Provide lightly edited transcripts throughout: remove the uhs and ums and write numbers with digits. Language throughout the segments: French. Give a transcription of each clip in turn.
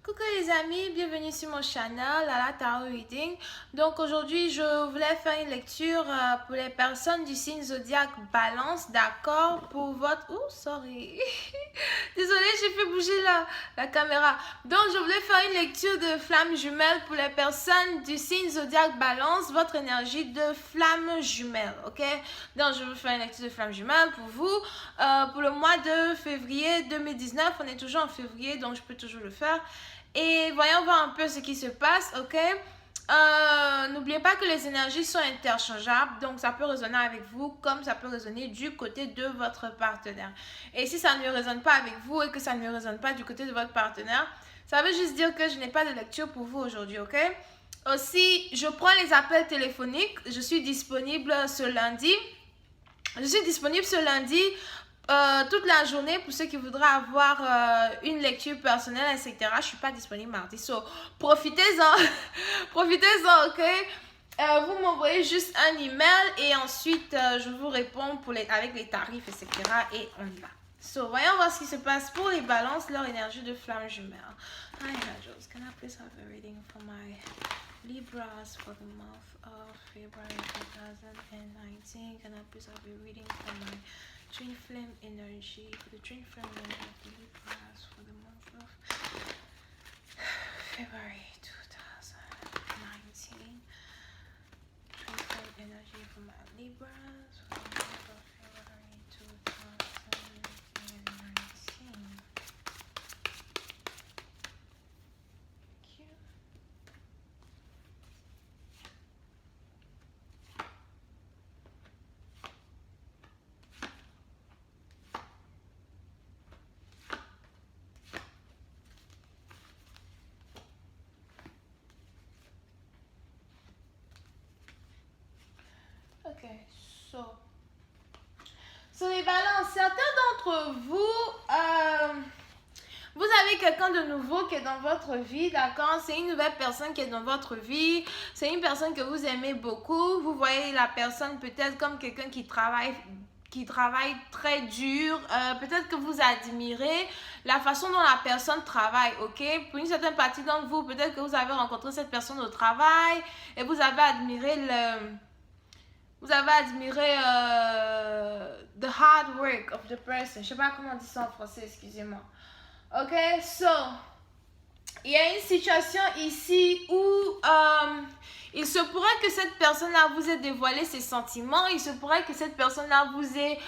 Coucou les amis, bienvenue sur mon channel Lala Tarot Reading. Donc aujourd'hui je voulais faire une lecture pour les personnes du signe zodiaque Balance, d'accord, pour votre... Oh, sorry. Désolée, j'ai fait bouger la caméra. Donc je voulais faire une lecture de flamme jumelle pour les personnes du signe zodiaque Balance, votre énergie de flamme jumelle, ok? Donc je vais faire une lecture de flamme jumelle pour vous. Pour le mois de février 2019, on est toujours en février, donc je peux toujours le faire. Et voyons voir un peu ce qui se passe, ok? N'oubliez pas que les énergies sont interchangeables, donc ça peut résonner avec vous comme ça peut résonner du côté de votre partenaire. Et si ça ne résonne pas avec vous et que ça ne résonne pas du côté de votre partenaire, ça veut juste dire que je n'ai pas de lecture pour vous aujourd'hui, ok? Aussi, je prends les appels téléphoniques, je suis disponible ce lundi. Toute la journée pour ceux qui voudraient avoir une lecture personnelle, etc. Je ne suis pas disponible mardi. So, profitez-en. Profitez-en, ok? Vous m'envoyez juste un email et ensuite je vous réponds avec les tarifs, etc. Et on y va. So, voyons voir ce qui se passe pour les balances, leur énergie de flamme jumelle. Hi, Angels. Can I please have a reading for my Libras for the month of February 2019? Can I please have a reading for my Twin Flame energy, for the Twin Flame energy of the Libras for the month of February 2019? Twin Flame energy for my Libras for the month of February 2019. Thank you. Ok, so les balances, certains d'entre vous, vous avez quelqu'un de nouveau qui est dans votre vie, d'accord? C'est une nouvelle personne qui est dans votre vie, c'est une personne que vous aimez beaucoup, vous voyez la personne peut-être comme quelqu'un qui travaille très dur, peut-être que vous admirez la façon dont la personne travaille, ok? Pour une certaine partie d'entre vous, peut-être que vous avez rencontré cette personne au travail et vous avez admiré the hard work of the person. Je sais pas comment on dit ça en français, excusez-moi. Ok, so, il y a une situation ici où il se pourrait que cette personne-là vous ait dévoilé ses sentiments, il se pourrait que cette personne-là vous ait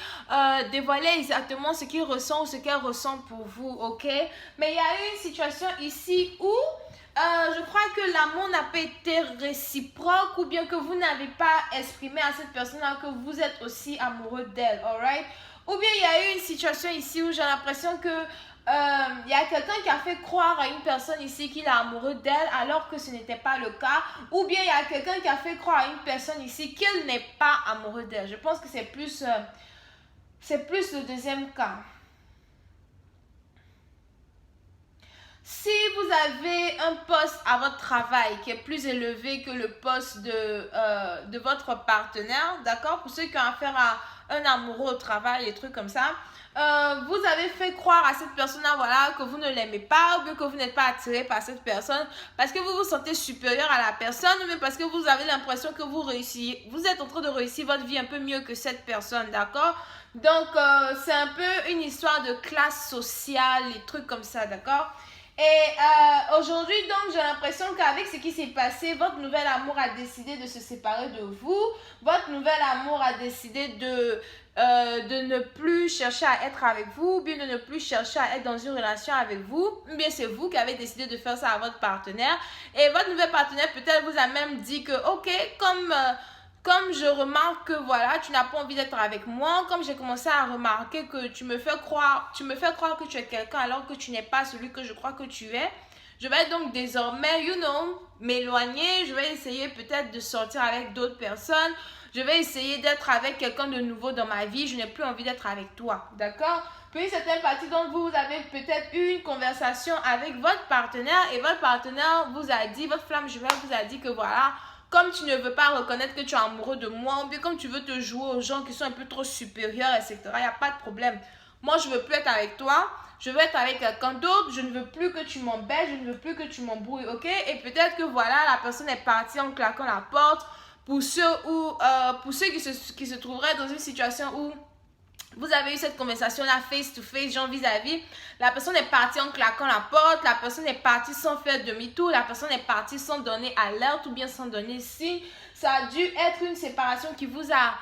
dévoilé exactement ce qu'il ressent ou ce qu'elle ressent pour vous, ok? Mais il y a une situation ici où je crois que l'amour n'a pas été réciproque ou bien que vous n'avez pas exprimé à cette personne-là que vous êtes aussi amoureux d'elle, alright? Ou bien il y a eu une situation ici où j'ai l'impression que il y a quelqu'un qui a fait croire à une personne ici qu'il est amoureux d'elle alors que ce n'était pas le cas. Ou bien il y a quelqu'un qui a fait croire à une personne ici qu'il n'est pas amoureux d'elle. Je pense que c'est plus le deuxième cas. Si vous avez un poste à votre travail qui est plus élevé que le poste de votre partenaire, d'accord? Pour ceux qui ont affaire à un amoureux au travail, des trucs comme ça, vous avez fait croire à cette personne-là, voilà, que vous ne l'aimez pas ou bien que vous n'êtes pas attiré par cette personne parce que vous vous sentez supérieur à la personne ou même parce que vous avez l'impression que vous êtes en train de réussir votre vie un peu mieux que cette personne, d'accord? Donc, c'est un peu une histoire de classe sociale, des trucs comme ça, d'accord? Et aujourd'hui, donc, j'ai l'impression qu'avec ce qui s'est passé, votre nouvel amour a décidé de se séparer de vous. Votre nouvel amour a décidé de ne plus chercher à être avec vous, ou bien de ne plus chercher à être dans une relation avec vous. Ou bien c'est vous qui avez décidé de faire ça à votre partenaire. Et votre nouvel partenaire peut-être vous a même dit que, ok, comme je remarque que voilà, tu n'as pas envie d'être avec moi, comme j'ai commencé à remarquer que tu me fais croire que tu es quelqu'un alors que tu n'es pas celui que je crois que tu es, je vais donc désormais, m'éloigner, je vais essayer peut-être de sortir avec d'autres personnes, je vais essayer d'être avec quelqu'un de nouveau dans ma vie, je n'ai plus envie d'être avec toi, d'accord? Puis certaines parties d'entre vous, vous avez peut-être eu une conversation avec votre partenaire et votre partenaire vous a dit, votre flamme jumelle vous a dit que voilà, comme tu ne veux pas reconnaître que tu es amoureux de moi, ou bien comme tu veux te jouer aux gens qui sont un peu trop supérieurs, etc., il n'y a pas de problème. Moi, je ne veux plus être avec toi. je veux être avec quelqu'un d'autre, je ne veux plus que tu m'embêtes, je ne veux plus que tu m'embrouilles, ok? Et peut-être que voilà, la personne est partie en claquant la porte pour ceux qui se trouveraient dans une situation où vous avez eu cette conversation-là face to face, genre vis-à-vis. La personne est partie en claquant la porte, la personne est partie sans faire demi-tour, la personne est partie sans donner alerte ou bien sans donner signe. Ça a dû être une séparation qui vous a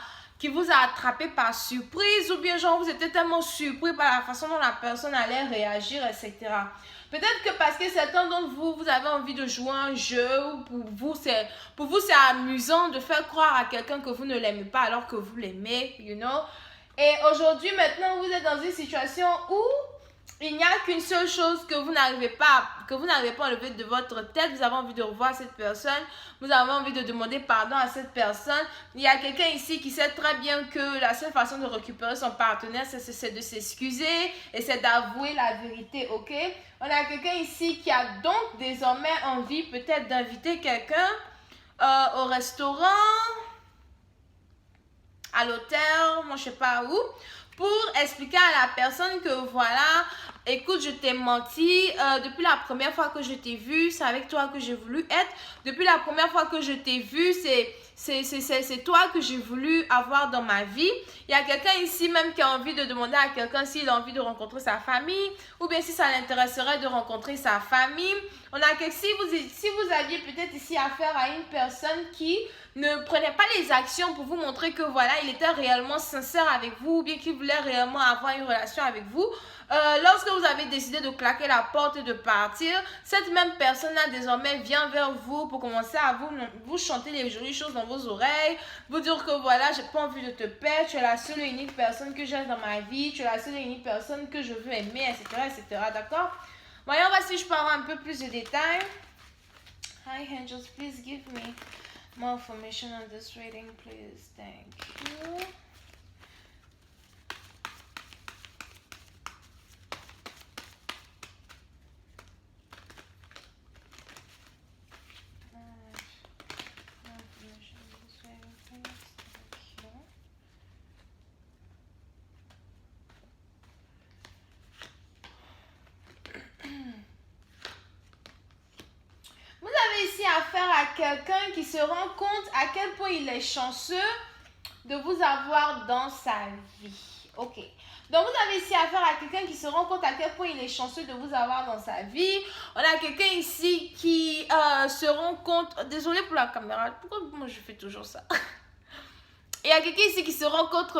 attrapé par surprise ou bien genre vous étiez tellement surpris par la façon dont la personne allait réagir, etc. Peut-être que parce que certains d'entre vous, vous avez envie de jouer un jeu ou pour vous c'est amusant de faire croire à quelqu'un que vous ne l'aimez pas alors que vous l'aimez, you know. Et aujourd'hui, maintenant, vous êtes dans une situation où il n'y a qu'une seule chose que vous n'arrivez pas à enlever de votre tête. Vous avez envie de revoir cette personne. Vous avez envie de demander pardon à cette personne. Il y a quelqu'un ici qui sait très bien que la seule façon de récupérer son partenaire, c'est de s'excuser et c'est d'avouer la vérité, ok? On a quelqu'un ici qui a donc désormais envie peut-être d'inviter quelqu'un au restaurant, à l'hôtel, moi je sais pas où, pour expliquer à la personne que voilà, écoute, je t'ai menti, depuis la première fois que je t'ai vu, c'est avec toi que j'ai voulu être, depuis la première fois que je t'ai vu, c'est toi que j'ai voulu avoir dans ma vie. Il y a quelqu'un ici même qui a envie de demander à quelqu'un s'il a envie de rencontrer sa famille ou bien si ça l'intéresserait de rencontrer sa famille. On a que si vous aviez peut-être ici affaire à une personne qui ne prenait pas les actions pour vous montrer que voilà, il était réellement sincère avec vous ou bien qu'il voulait réellement avoir une relation avec vous. Lorsque vous avez décidé de claquer la porte et de partir, cette même personne-là désormais vient vers vous pour commencer à vous chanter les jolies choses dans vos oreilles, vous dire que voilà, j'ai pas envie de te perdre, tu es la seule et unique personne que j'ai dans ma vie, tu es la seule et unique personne que je veux aimer, etc. etc. D'accord? Voyons, on va si je peux avoir un peu plus de détails. Hi angels, please give me more information on this reading, please. Thank you. Vous avez ici affaire à quelqu'un qui se rend compte à quel point il est chanceux de vous avoir dans sa vie. Ok. Donc, vous avez ici affaire à quelqu'un qui se rend compte à quel point il est chanceux de vous avoir dans sa vie. On a quelqu'un ici qui se rend compte... Désolée pour la caméra. Pourquoi moi je fais toujours ça? Il y a quelqu'un ici qui se rend compte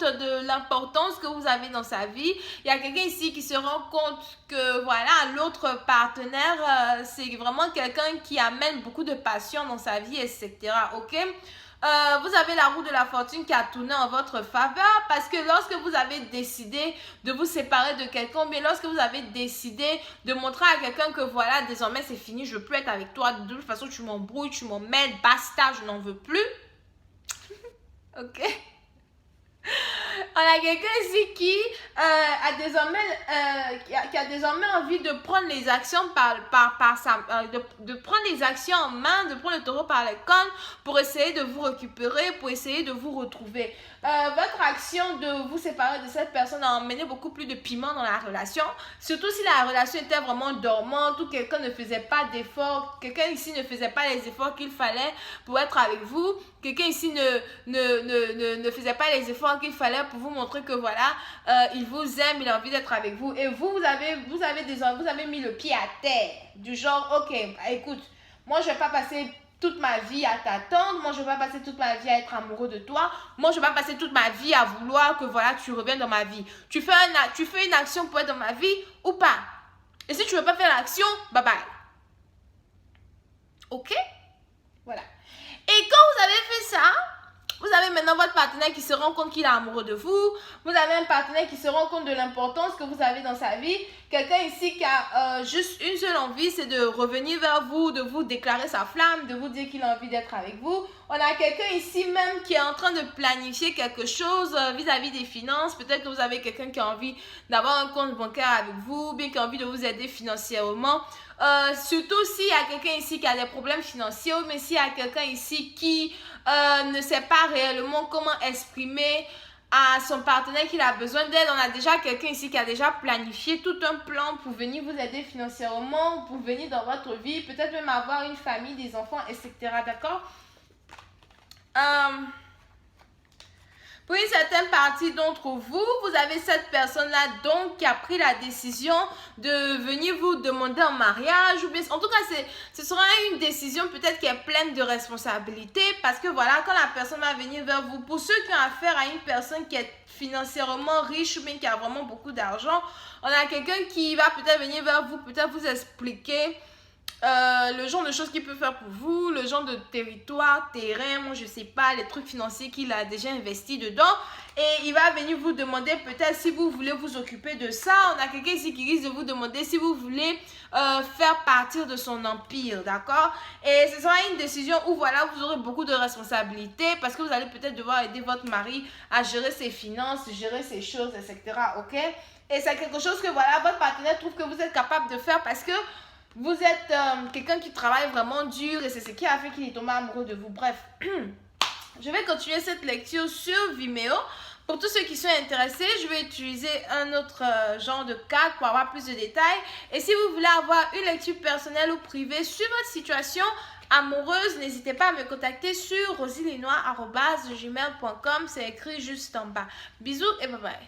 de l'importance que vous avez dans sa vie. Il y a quelqu'un ici qui se rend compte que voilà, l'autre partenaire, c'est vraiment quelqu'un qui amène beaucoup de passion dans sa vie, etc. Ok? Vous avez la roue de la fortune qui a tourné en votre faveur parce que lorsque vous avez décidé de vous séparer de quelqu'un, mais lorsque vous avez décidé de montrer à quelqu'un que voilà, désormais c'est fini, je veux plus être avec toi, de toute façon tu m'embrouilles, tu m'emmènes, basta, je n'en veux plus. Ok? On a quelqu'un ici qui a désormais envie de prendre les actions de prendre les actions en main, de prendre le taureau par les cornes pour essayer de vous récupérer, pour essayer de vous retrouver. Votre action de vous séparer de cette personne a emmené beaucoup plus de piment dans la relation, surtout si la relation était vraiment dormante ou quelqu'un ne faisait pas d'efforts, quelqu'un ici ne faisait pas les efforts qu'il fallait pour être avec vous, quelqu'un ici ne faisait pas les efforts qu'il fallait pour vous montrer que voilà, il vous aime, il a envie d'être avec vous et vous avez mis le pied à terre du genre ok, écoute, moi je vais pas passer toute ma vie à t'attendre, moi je vais pas passer toute ma vie à être amoureux de toi, moi je vais pas passer toute ma vie à vouloir que voilà tu reviennes dans ma vie. Tu fais une action pour être dans ma vie ou pas? Et si tu veux pas faire l'action, bye bye. Ok? Voilà. Et quand vous avez fait ça, vous avez maintenant votre partenaire qui se rend compte qu'il est amoureux de vous. Vous avez un partenaire qui se rend compte de l'importance que vous avez dans sa vie. Quelqu'un ici qui a juste une seule envie, c'est de revenir vers vous, de vous déclarer sa flamme, de vous dire qu'il a envie d'être avec vous. On a quelqu'un ici même qui est en train de planifier quelque chose vis-à-vis des finances. Peut-être que vous avez quelqu'un qui a envie d'avoir un compte bancaire avec vous, bien qui a envie de vous aider financièrement. Surtout s'il y a quelqu'un ici qui a des problèmes financiers, mais s'il y a quelqu'un ici qui ne sait pas réellement comment exprimer à son partenaire qu'il a besoin d'aide. On a déjà quelqu'un ici qui a déjà planifié tout un plan pour venir vous aider financièrement, pour venir dans votre vie, peut-être même avoir une famille, des enfants, etc. D'accord? Pour une certaine partie d'entre vous, vous avez cette personne-là donc qui a pris la décision de venir vous demander en mariage. Ou bien, en tout cas, ce sera une décision peut-être qui est pleine de responsabilités parce que voilà, quand la personne va venir vers vous, pour ceux qui ont affaire à une personne qui est financièrement riche ou bien qui a vraiment beaucoup d'argent, on a quelqu'un qui va peut-être venir vers vous, peut-être vous expliquer le genre de choses qu'il peut faire pour vous, le genre de territoire, terrain, moi je sais pas, les trucs financiers qu'il a déjà investi dedans. Et il va venir vous demander peut-être si vous voulez vous occuper de ça. On a quelqu'un ici qui risque de vous demander si vous voulez faire partir de son empire, d'accord? Et ce sera une décision où voilà, vous aurez beaucoup de responsabilités parce que vous allez peut-être devoir aider votre mari à gérer ses finances, gérer ses choses, etc. Ok? Et c'est quelque chose que voilà, votre partenaire trouve que vous êtes capable de faire parce que vous êtes quelqu'un qui travaille vraiment dur et c'est ce qui a fait qu'il est tombé amoureux de vous. Bref, je vais continuer cette lecture sur Vimeo. Pour tous ceux qui sont intéressés, je vais utiliser un autre genre de cadre pour avoir plus de détails. Et si vous voulez avoir une lecture personnelle ou privée sur votre situation amoureuse, n'hésitez pas à me contacter sur rosylenoir@gmail.com. C'est écrit juste en bas. Bisous et bye bye.